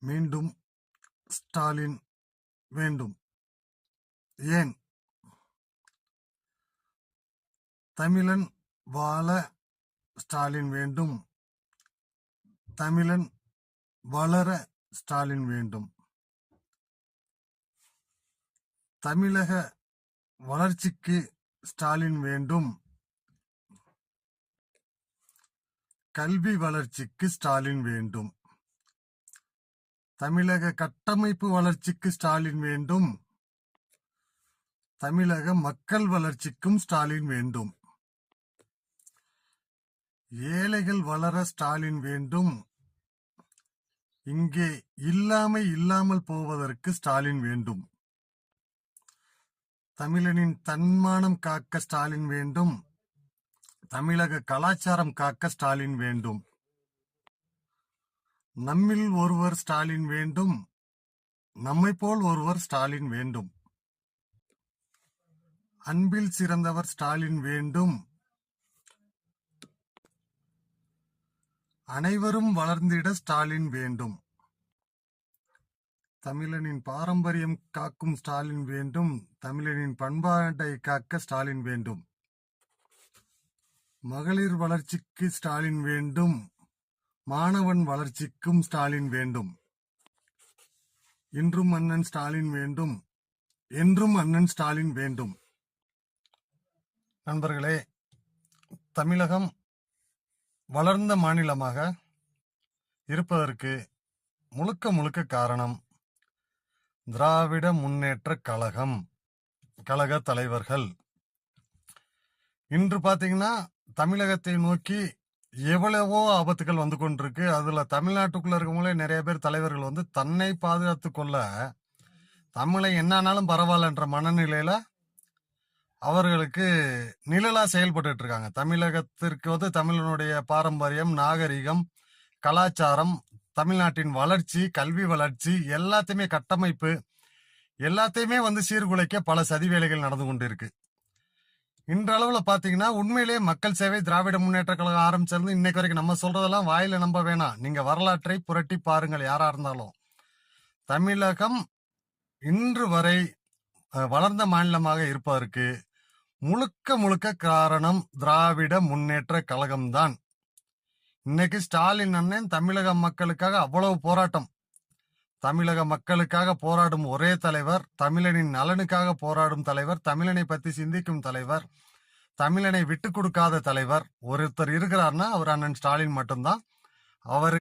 மீண்டும் ஸ்டாலின் வேண்டும். ஏன்? தமிழன் வாழ ஸ்டாலின் வேண்டும். தமிழன் வளர ஸ்டாலின் வேண்டும். தமிழக வளர்ச்சிக்கு ஸ்டாலின் வேண்டும். கல்வி வளர்ச்சிக்கு ஸ்டாலின் வேண்டும். தமிழக கட்டமைப்பு வளர்ச்சிக்கு ஸ்டாலின் வேண்டும். தமிழக மக்கள் வளர்ச்சிக்கும் ஸ்டாலின் வேண்டும். ஏழைகள் வளர ஸ்டாலின் வேண்டும். இங்கே இல்லாமல் போவதற்கு ஸ்டாலின் வேண்டும். தமிழனின் தன்மானம் காக்க ஸ்டாலின் வேண்டும். தமிழக கலாச்சாரம் காக்க ஸ்டாலின் வேண்டும். நம்மில் ஒருவர் ஸ்டாலின் வேண்டும். நம்மை போல் ஒருவர் ஸ்டாலின் வேண்டும். அன்பில் சிறந்தவர் ஸ்டாலின் வேண்டும். அனைவரும் வளர்ந்திட ஸ்டாலின் வேண்டும். தமிழனின் பாரம்பரியம் காக்கும் ஸ்டாலின் வேண்டும். தமிழனின் பண்பாட்டை காக்க ஸ்டாலின் வேண்டும். மகளிர் வளர்ச்சிக்கு ஸ்டாலின் வேண்டும். மாணவன் வளர்ச்சிக்கும் ஸ்டாலின் வேண்டும். இன்றும் அண்ணன் ஸ்டாலின் வேண்டும். என்றும் அண்ணன் ஸ்டாலின் வேண்டும். நண்பர்களே, தமிழகம் வளர்ந்த மாநிலமாக இருப்பதற்கு முழுக்க காரணம் திராவிட முன்னேற்ற கழக தலைவர்கள். இன்று பாத்தீங்கன்னா தமிழகத்தை நோக்கி எவ்வளவோ ஆபத்துகள் வந்து கொண்டிருக்கு. அதுல தமிழ்நாட்டுக்குள்ள இருக்கவங்களே நிறைய பேர் தலைவர்கள் தன்னை பாதுகாத்து கொள்ள தமிழை என்னானாலும் பரவாயில்லன்ற மனநிலையில அவர்களுக்கு நிழலா செயல்பட்டு இருக்காங்க. தமிழகத்திற்கு தமிழனுடைய பாரம்பரியம், நாகரிகம், கலாச்சாரம், தமிழ்நாட்டின் வளர்ச்சி, கல்வி வளர்ச்சி, எல்லாத்தையுமே கட்டமைப்பு எல்லாத்தையுமே சீர்குலைக்க பல சதி வேலைகள் நடந்து கொண்டிருக்கு. இன்றளவுல பாத்தீங்கன்னா உண்மையிலேயே மக்கள் சேவை திராவிட முன்னேற்ற கழகம் ஆரம்பிச்சிருந்து இன்னைக்கு வரைக்கும் நம்ம சொல்றதெல்லாம் வாயில நம்ப வேணாம். நீங்க வரலாற்றை புரட்டி பாருங்கள். யாரா இருந்தாலும் தமிழகம் இன்று வரை வளர்ந்த மாநிலமாக இருப்பதற்கு முழுக்க காரணம் திராவிட முன்னேற்ற கழகம்தான். இன்னைக்கு ஸ்டாலின் அண்ணன் தமிழக மக்களுக்காக அவ்வளவு போராட்டம். தமிழக மக்களுக்காக போராடும் ஒரே தலைவர், தமிழனின் நலனுக்காக போராடும் தலைவர், தமிழனை பத்தி சிந்திக்கும் தலைவர், தமிழனை விட்டு கொடுக்காத தலைவர் ஒருத்தர் இருக்கிறார்னா அவர் அண்ணன் ஸ்டாலின் மட்டும்தான். அவர்